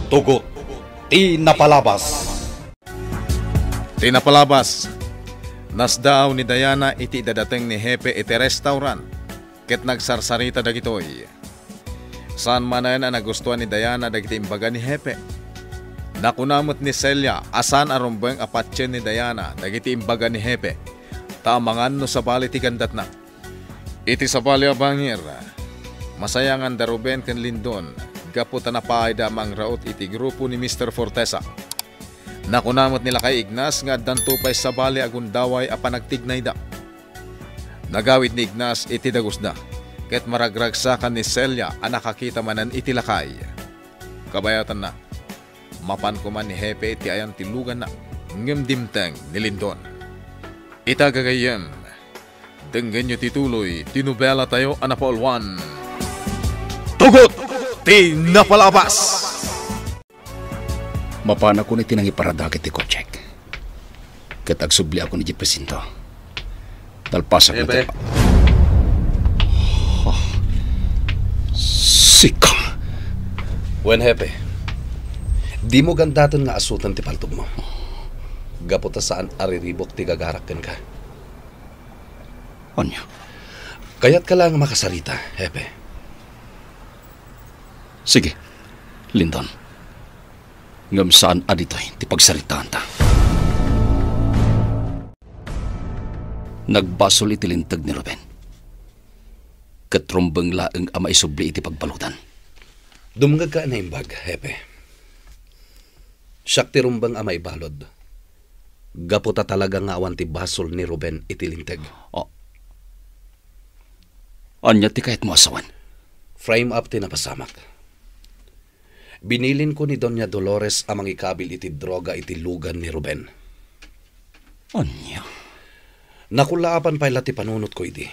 Tugot, tinapalabas. Tinapalabas. Nasdaaw ni Diana iti dadating ni Hepe iti restaurant. Ket nagsarsarita dagitoy. Saan manayan ang nagustuhan ni Diana dagiti imbaga ni Hepe. Nakunamot ni Celia asan arumbeng apatyen ni Diana dagiti imbaga ni Hepe. Tamangan no sabali ti kandat na. Iti sabali abangir. Masayangan da Ruben ken Lindon. Gaputa na paayda mang raot iti grupo ni Mr. Fortesa. Nakunamot nila kay Ignas nga dantupay sa bali agundaway a panagtignay da. Nagawid ni Ignas iti dagos da, ket maragragsakan ni Celia a nakakita manan iti lakay. Kabayatan na, mapan ko man ni Hepe iti ayan tilugan na, ngem dimteng ni Lindon. Itagagayem, denggen nyo tituloy, tinubela tayo anapaulwan. Tugot! Tinapalabas! Mapana ko na tinangi paradakit ti Kotchek. Ket agsubli ako ni Jepesinto. Talpasak na tayo. Sika. Wen Hepe, di mo gandaton nga asutan ti paltog mo. Gaputa saan ariribok ti gagarakken ka. Anya? Kaya't ka lang makasarita, Hepe. Sige, Lindon. Ngam saan aditoy ti pagsaritaan ta. Nagbasol iti lintag ni Ruben. Katrumbeng laeng ama isubli iti pagbalutan. Dumngag ka na imbag, Hepe. Siyak ti rumbang ama ibalod. Gaputa talaga nga awan ti basol ni Ruben iti lintag. Oh. Anya ti kahit mo asawan? Frame up ti napasamak. Binilin ko ni Doña Dolores amang ikabil iti droga iti lugan ni Ruben. Anya? Nakulaapan pa'y lati panunot ko iti.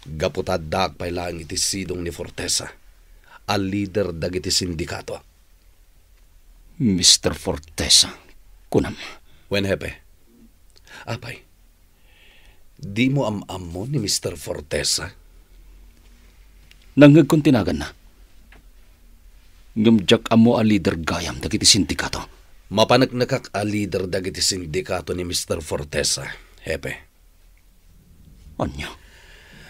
Gaputad pa'y lang iti sidong ni Fortesa, a leader dag iti sindikato. Mr. Fortesa, kunam. Wen Hepe, apay, di mo am-am mo ni Mr. Fortesa? Nangag kong tinagan na. Ngamjak amo a leader gayam dagiti sindikato. Mapanagnakak a leader dagiti sindikato ni Mr. Fortesa, Hepe. Anya?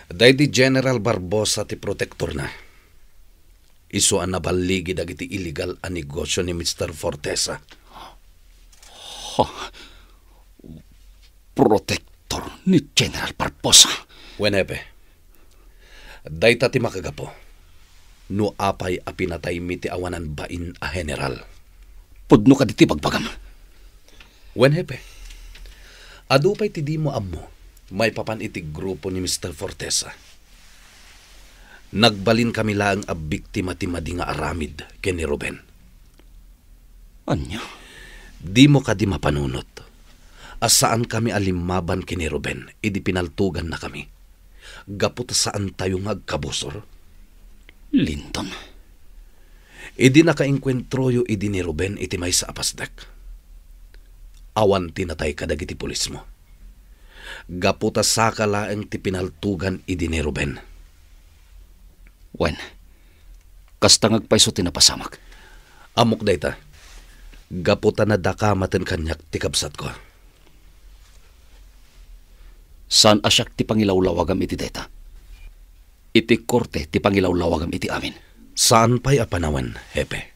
Day di General Barbosa ti protector na. Isu ang nabaligi dagiti illegal a negosyo ni Mr. Fortesa. Protector ni General Barbosa. Wen Hepe, day ta ti makagapo. No apay a pinatay mi ti awanan bain a general. Pudno ka diti pagbagam. Wen Hepe, adupay ti di mo ammo, may papan iti grupo ni Mr. Fortesa. Nagbalin kami lang a biktima ti madi nga aramid ken ni Ruben. Anya? Di mo ka di mapanunot. Asaan kami alimaban ken ni Ruben, idi pinaltugan na kami. Gapot saan tayo ngagkabusor? Linton. Idi nakainkwentro idi ni Ruben iti may sa apasdak. Awan tinatay kadag iti pulis mo. Gaputa sakalaeng ti pinaltugan idi ni Ruben. Wen, kasta ngagpaiso tinapasamak. Amok dayta. Gaputa na dakamaten kanyak ti kabsat ko. Saan asyak ti pangilawlawagam iti dayta? Iti korte ti pangilawlawagam iti amin. Saan pa'y apanawan, Hepe?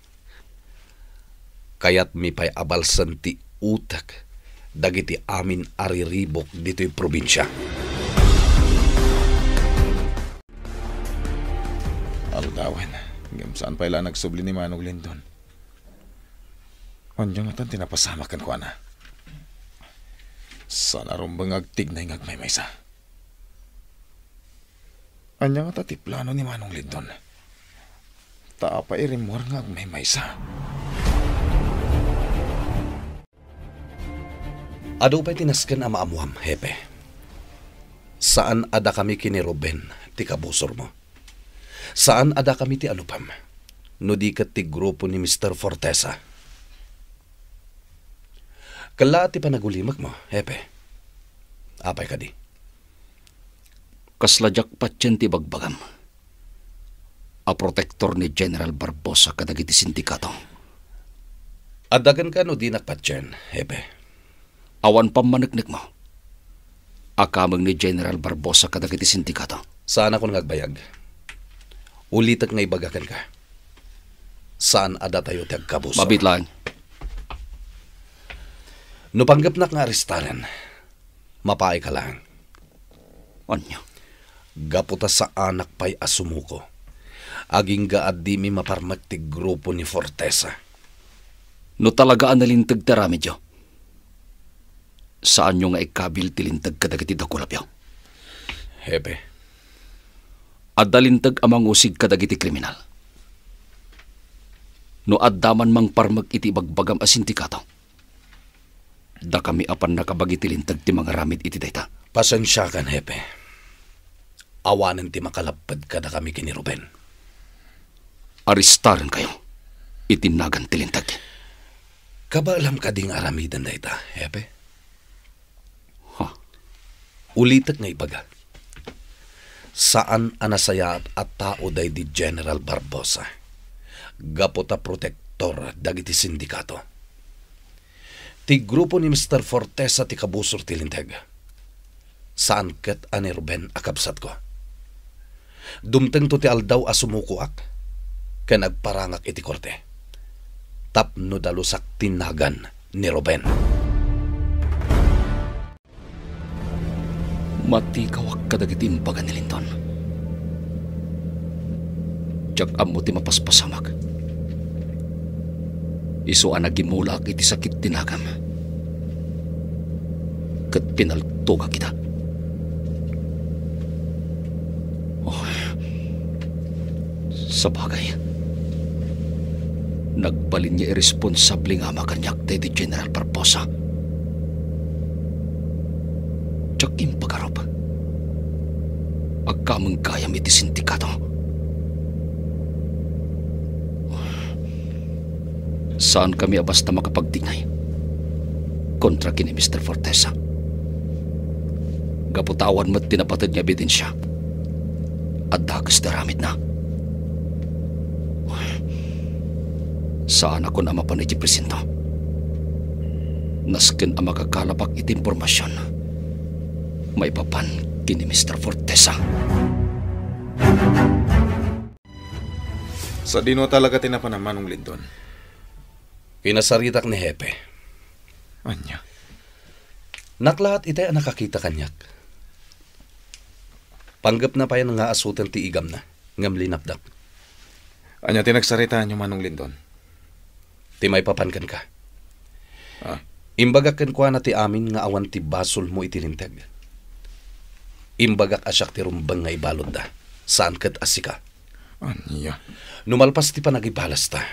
Kayat mi pa'y abalsan ti utak dagiti amin ariribok dito'y probinsya. Aldawen, saan pa'y lang nagsubli ni Manong Lindon? Andiyan nga tan tinapasamakan ko na. Sana rumbang agtignay ngagmaymaysa. Anya nga tati plano ni Manong Lindon. Taapa irimor nga agmaymaysa. Ado pa'y tinasken ama amuam, Hepe. Saan ada kami kini Ruben, ti kabusor mo? Saan ada kami ti anupam? No di kat ti grupo ni Mr. Fortesa. Kala ti panagulimak mo, Hepe. Apay ka di? Kasladyak patyen ti bagbagam. a protektor ni General Barbosa kadagiti sindikato. Adagan ka no di nakpatyan, Hepe. Awan pamanagnig mo. Akamang ni General Barbosa kadagiti sindikato. Saan ako nagbayag? Ulitak nga ibagakan ka. Saan ada tayo tagkabuso? Mabitlaan. No panggap na nga arestaran, mapaay ka lang. Anya? Gaputa sa anak pa'y asumuko. Aging gaad di mi maparmagtig grupo ni Fortesa. No talaga analintag tarami dyo. Saan nyo nga ikabil tilintag kadagiti dakulapyaw? Hepe. Adalintag amang usig kadagiti kriminal. No addaman mang parmag iti bagbagam a sindikato. Da kami apan nakabagi tilintag ti mga ramid iti dayta. Pasensya kan, Hepe. Awanan ti makalapad ka na kami kini Ruben. Aristaran kayo. Itinagan tilintag. Kabaalam ka ding aramidan na ita, Hepe? Ha? Ulitak nga ibaga. Saan anasaya at tao day di General Barbosa? Gapota protektor dagiti sindikato. Ti grupo ni Mr. Fortesa ti kabusor tilintag. Saan ket ani Ruben akabsat ko? Dumteng to ti aldaw asumuko ak. Ken nagparangak iti korte. Tapno dalusak tinagan ni Ruben. Matikawak kadagiti imbaga ni Linton. Diyak amo ti mapaspasamak. Isu anagimulak iti sakit tinagam. Ket pinaltuga kita. Oh, sabagay. Nagbalin niya irresponsable nga makanyak tayo di General Barbosa. Tsak impagarop. Agkamang kayam iti sindikato. Saan kami basta makapagtingay? Kontra kini Mr. Fortesa. Gaputawan mo't tinapatid niya ebidensya. At dagas daramid na. Saan ako na mapanay di presinto? Nasken ang makakalapak iti impormasyon. May papan kini Mr. Fortesa. Sa dino talaga tinapanaman ng Linton. Pinasaritak ni Hepe. Anya? Naklahat itay ang nakakita kanyak. Panggap na pa yan nga asutan ti igam na. Ngam linapdak. Anya tinagsaritaan nyo manong Linton? Ti may papankan ka. Ah? Imbagakan ko na ti amin nga awan ti basol mo itilintag. Imbagak asyak ti rumbang nga ibalod da. Saan kat asika? Anya? Numalpas ti panagibalas ta.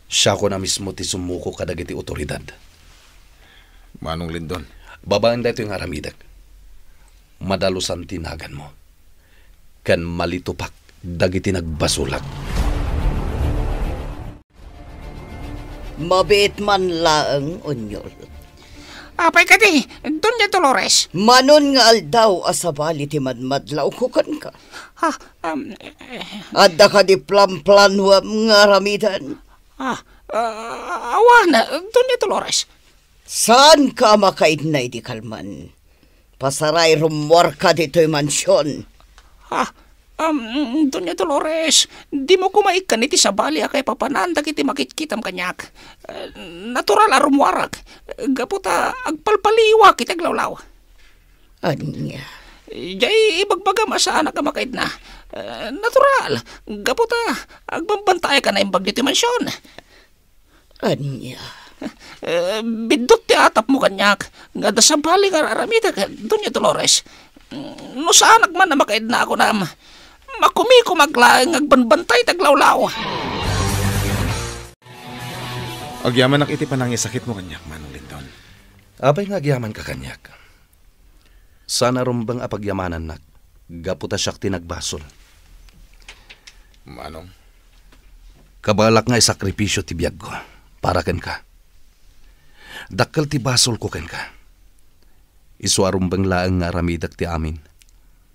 Siya ko na mismo ti sumuko kadagiti otoridad. Manong Linton? Babaan da ito yung aramidak. Madalusan tinagan mo. Kan malitupak dagiti nagbasulat. Mabit man laang onyol. Apay ka di, Doña Dolores. Manon nga aldaw asabali ti madmadlaw kukan ka. Ha, Adda ka di plan-planwam nga ramidan. awan, Doña Dolores. Saan ka makaidnay di kalman? Pasaray rumwar ka dito'y mansyon. Doña Dolores, di mo kumaikan iti sabali kay papananda kiti makitkitam kanyak. Natural arumwarak. Gaputa agpalpaliwa kitag lawlaw. Anya? Jay ibagbaga masaan ka makaid na. Natural. Gaputa agbambantay ka na imbag dito mansyon. Anya? Bidot ti atap mo kanyak. Nga da sabali nga aramita ka, Doña Dolores. No saan agman na makaid na ako na makumiko maglaang agbanbantay taglawlaw. Agyaman nak iti panangisakit mo kanyak, Manong Linton. Abay nga agyaman ka kanyak. Sana rumbang apagyamanan nak. Gaputa siyak tinagbasol. Manong? Kabalak nga isakripisyo ti biyag ko. Para ken ka. Dakkel ti basol ko ken ka. Isuarumbang laang nga ramidak ti amin.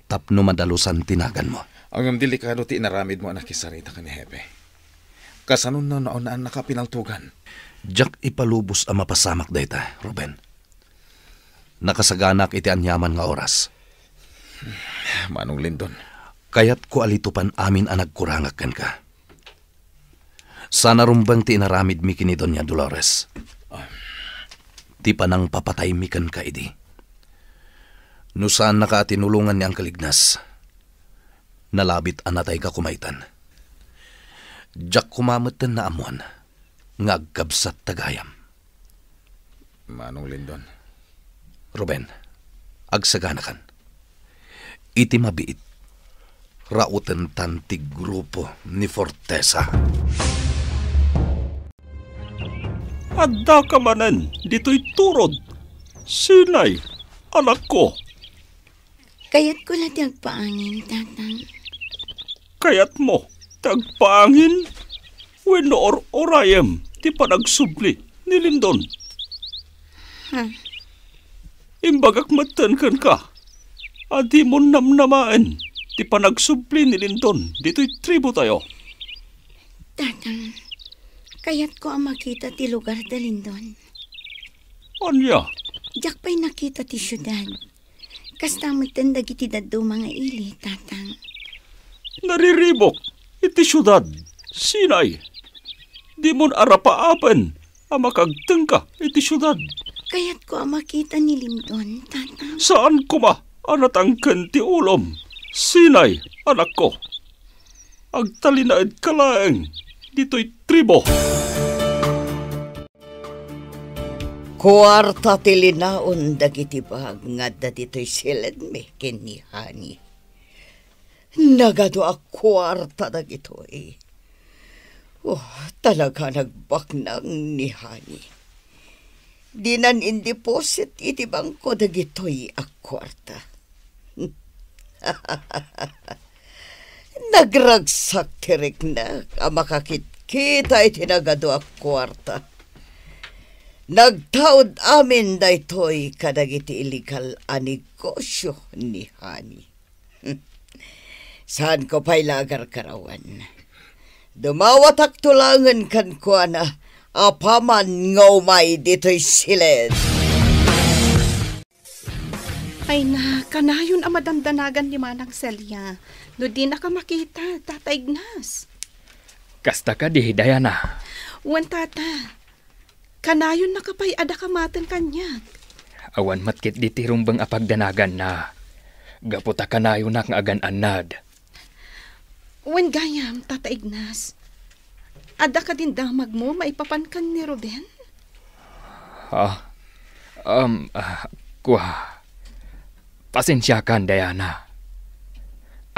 Tapno madalusan tinagan mo. Ang delikado ti inaramid mo anak kisarita ka ni Hepe. Kasanon na naunaan nakapinaltugan. Jak ipalubos ang mapasamak dayta, Ruben. Nakasaganak iti anyaman nga oras. Manong Lindon. Kaya't ko alitupan amin ang nagkurangak ka. Sana rumbang ti inaramid mi kini Doña Dolores. Ti panang papatay mi kan ka idi. No saan nakatinulungan niyang kalignas. Nalabit anatay ka kumaitan. Jak kumamatan na amuan. Ngagkabsat tagayam. Manong Lindon. Ruben, agsaganakan. Iti mabiit. Rautan tantig grupo ni Fortesa. Adda ka manan, dito'y turod. Sinay, anak ko. Kaya't ko lang tagpaangin, tatang. Kayat mo, tagpaangin. Wenno orayem, ti panagsubli ni Lindon. Imbagak matankan ka. Adi mo namnamaan, ti panagsubli ni Lindon. Dito'y tribo tayo. Tatang, kaya't ko ang makita ti lugar da Lindon. Anya? Jak pa'y nakita ti syudad. Kastamit tanda giti daddo mga ili, tatang. Nariribok, iti syudad. Sinay. Di mon arapaapan, ang makagteng ka, iti syudad. Kaya't ko ang makita ni Lindon, tatang. Saan kuma, anatangkan ti ulom? Sinay, anak ko. Agtalinaid ka laeng, dito'y tribo. Kuwarta ti linaon dagiti bag nga dito'y silid mi kinihani. Nagado a kuwarta dagito'y. Oh, talaga nagbaknang ni Hani. Dinan in deposit iti bangko dagito'y a kuwarta. Nagragsak tirik na ang makakit-kita iti nagado a kuwarta. Nagtaod amin daytoy kadagiti illegal a negosyo ni Hani. Saan ko pa'y lagar karawan? Dumawatak tulangan kan ko na apaman ngawmay dito'y silid. Ay na, kanayon ang madandanagan ni Manang Celia. No di na ka makita, Tata Ignas. Kasta ka di, Diana. Wan, Tata. Kanayon na kapay ada kamatan kanyak. Awan matkit di tirumbang apagdanagan na. Gaputa kanayon na nga agan anad. Wan gayam, Tata Ignas. Ada ka din damag mo maipapankan ni Ruben? Pasensyakan, Diana.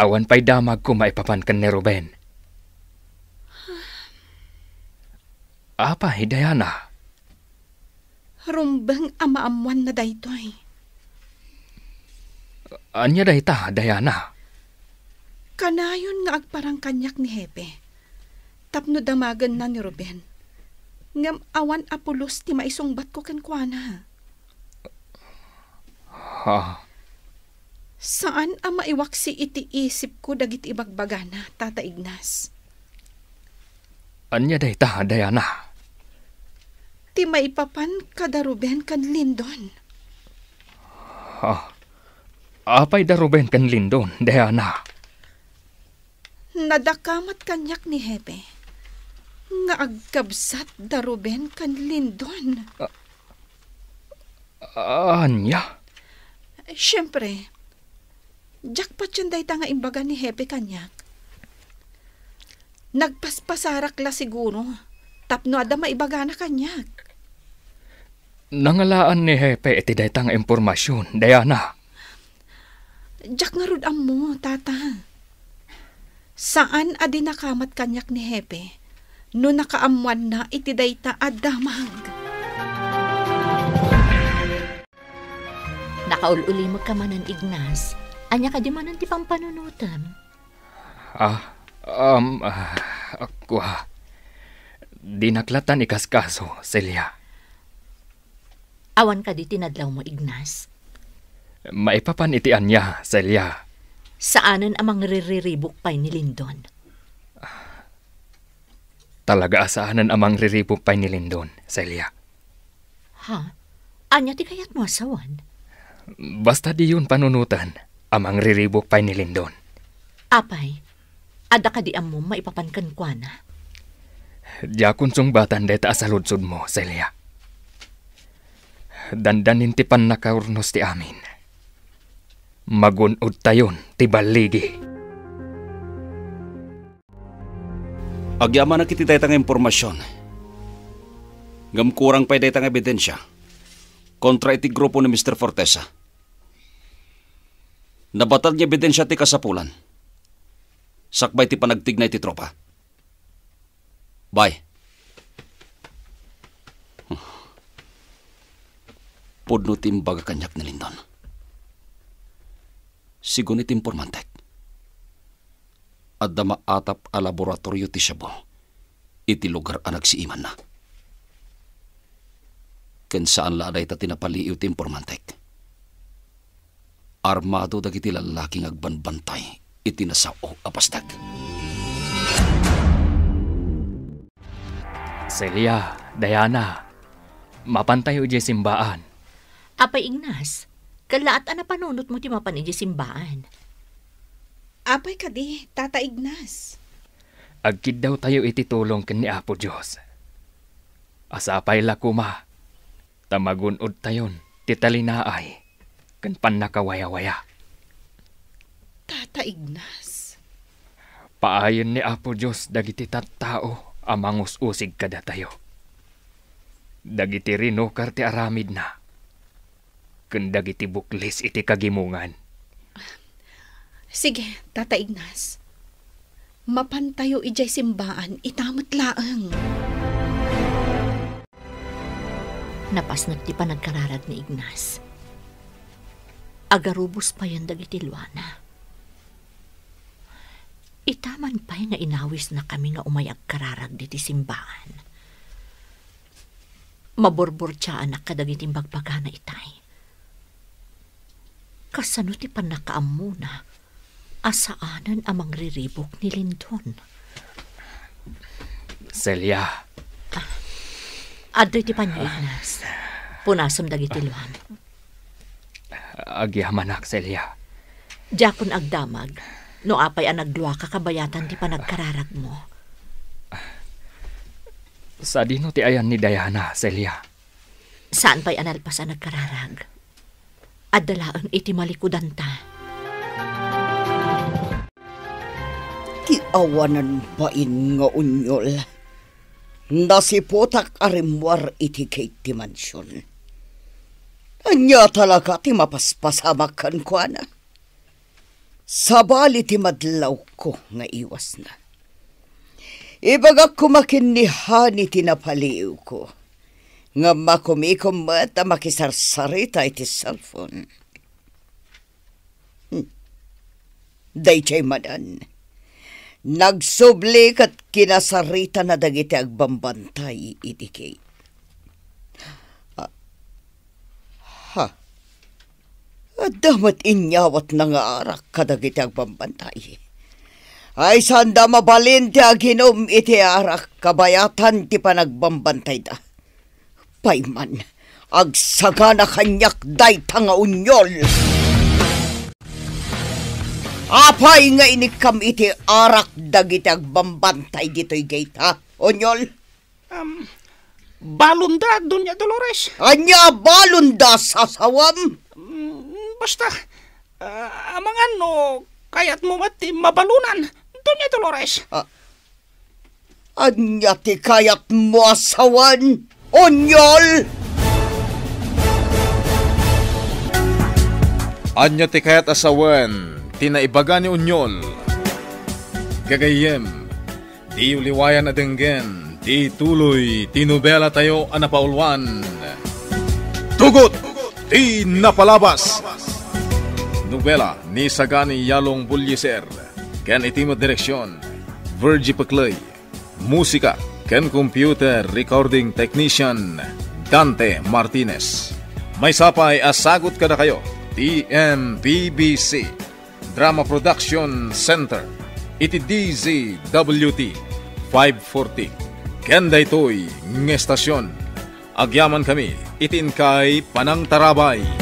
Awan pa'y damag ko maipapankan ni Ruben. Apa, Diana? Rumbang amaamuan na daytoy. Anya dayta, Diana? Kanayon nga agparang kanyak ni Hepe. Tapno damagan na ni Ruben. Ngam awan apulos ti maisungbat ko kenkwana. Saan ang maiwaksi iti isip ko dagiti ibagbagana, Tata Ignas? Anya dayta, Diana? Ti maipapan kada Ruben kan Lindon. Apay da Ruben kan Lindon, Diana? Nadakamat kanyak ni Hepe. Nga agkabsat da Ruben kan Lindon. Anya? Siyempre, jakpat yun day nga imbaga ni Hepe kanyak. Nagpaspasarak la siguro, tapno ada maibaga na kanyak. Nangalaan ni Hepe iti daytang impormasyon, Diana. Jak nga rud mo, Tata. Saan adi nakamat kanyak ni Hepe, no nakaamuan na iti dayta adamag. Nakaululi mo ka manan, Ignas. Anya ka di manan ti pampanunutan. Ako dinaklatan ikaskaso, Celia. Awan ka di tinadlaw mo, Ignas. Maipapan iti anya, Celia. Saanan amang ririribok pa'y ni Lindon? Talaga saanan amang riribok pa'y ni Lindon, Celia. Ha? Anya ti kayat mo asawan? Basta di yun panunutan, amang riribok pa'y ni Lindon. Apay, ada ka di mo maipapankan kwa na? Diya kunsong batan deta asaludsod mo, Celia. Dandanin ti pan nakaurnos ti amin. Magunod tayon ti baligi. Agyaman na kiti daytang impormasyon. Gamkurang pa'y daytang ebidensya kontra iti grupo ni Mr. Fortesa. Nabatad niya ebidensya ti kasapulan. Sakbay ti panagtignay ti tropa. Bye. Pudno ti imbaga kanyak ni Lindon. Sigun iti impormantek. Adda maatap a laboratorio ti Shabu. Iti lugar a nagsiiman na. Ken saan laaday ta tinapaliiw ti impormantek. Armado dagiti lalaking agbanbantay iti nasao apasdag. Celia, Diana, mapantayo di simbaan. Apay Ignas, kalaat na panunot mo ti mapan iti simbaan. Apay kadi, Tata Ignas. Agkid daw tayo iti tulong ken ni Apo Diyos. Asapay lakuma, tamagunod tayon, titalinaay, ken pannakawaya-waya. Tata Ignas. Paayon ni Apo Diyos dagiti tattao amang usig kada tayo. Dagiti rinukar ti aramid na, ken dagiti buklis iti kagimungan. Sige, Tata Ignas. Mapantayo ijay simbaan, itamot laeng. Napasnag ti panagkararag ni Ignas. Agarubos pa yan dagiti luana. Itaman pa'y nga inawis na kami nga umayag kararag diti simbaan. Maborbor tiya anak kadagiti bagbaga na itay. Kasano ti panakaam muna, asaanan amang riribok ni Lindon. Celia. Adoy ti panyo, Ignas. Punasam dagiti luan. Agyamanak, Celia. Diyakon agdamag, no apay anagluwa kakabayatan ti panagkararag mo. Sa dino ti ayan ni Diana, Celia? Saan pa'y analpas ang nagkararag? Adalaan iti malikudan ta. Ti awanan pain nga unyol. Nasipotak arimwar iti Kate ti mansyon. Anya talaga ti mapaspasamakan ko na. Sabali ti madlaw ko nga iwas na. Ibagak kumakin ni Hani ti napaliw ko. Nga makumikom mat a makisarsarita iti cellphone. Dayjay madan. Nagsubli kat kinasarita na dagiti agbambantay iti Kate. Damat inyawat na nga arak kadagiti agbambantay. Ay sanda mabalin ti aginom iti arak kabayatan ti panagbambantay da. Payman, agsaga na kanyak dayta nga unyol. Apay nga inikam iti arak dagiti agbambantay dito'y gate, ha? Unyol? Balunda, Doña Dolores. Anya balunda sasawam? Basta, amangan no, kayat mo mati mabalunan, Doña Dolores. Anya ti kayat mo asawan, Unyol? Anya ti kayat asawan, tinaibaga ni Unyol. Gagayem, di uliwayan na denggen, di tuloy, tinubela tayo anapaulwan. Tugot, di napalabas. Nobela ni Sagani Yalong Bulyeser, ken itimot direksyon, Virgie Paclay. Musika, ken computer recording technician, Dante Martinez. May sapay asagot kada kayo, TMPBC. Drama Production Center, iti DZWT 540. Kenda ito'y ng estasyon. Agyaman kami, itin kay Panang Tarabay.